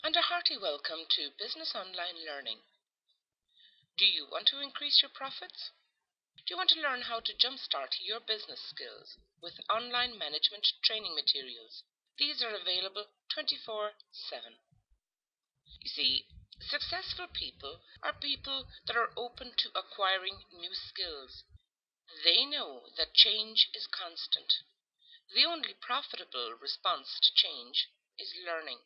and a hearty welcome to Business Online Learning. Do you want to increase your profits? Do you want to learn how to jumpstart your business skills with online management training materials? These are available 24/7. You see, successful people are people that are open to acquiring new skills. They know that change is constant. The only profitable response to change is learning.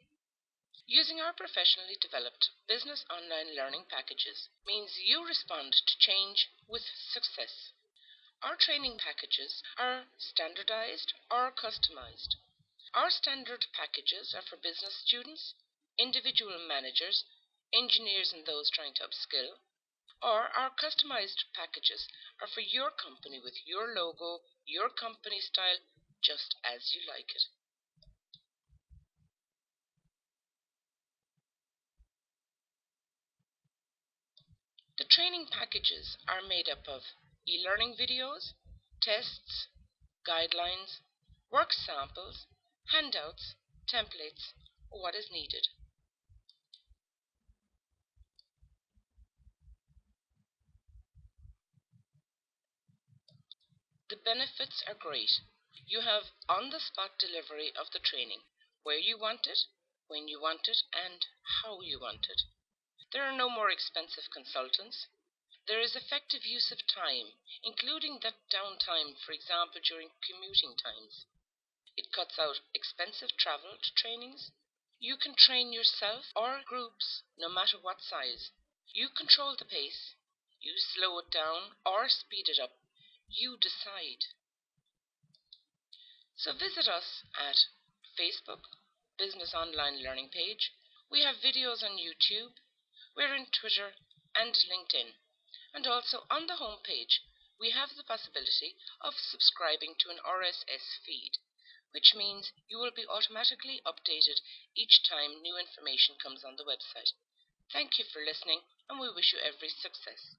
Using our professionally developed business online learning packages means you respond to change with success. Our training packages are standardized or customized. Our standard packages are for business students, individual managers, engineers and those trying to upskill, or our customized packages are for your company with your logo, your company style, just as you like it. The training packages are made up of e-learning videos, tests, guidelines, work samples, handouts, templates, or what is needed. The benefits are great. You have on-the-spot delivery of the training, where you want it, when you want it, and how you want it. There are no more expensive consultants. There is effective use of time, including that downtime, for example, during commuting times. It cuts out expensive travel to trainings. You can train yourself or groups, no matter what size. You control the pace. You slow it down or speed it up. You decide. So visit us at Facebook, Business Online Learning page. We have videos on YouTube. We're in Twitter and LinkedIn. And also on the home page, we have the possibility of subscribing to an RSS feed, which means you will be automatically updated each time new information comes on the website. Thank you for listening, and we wish you every success.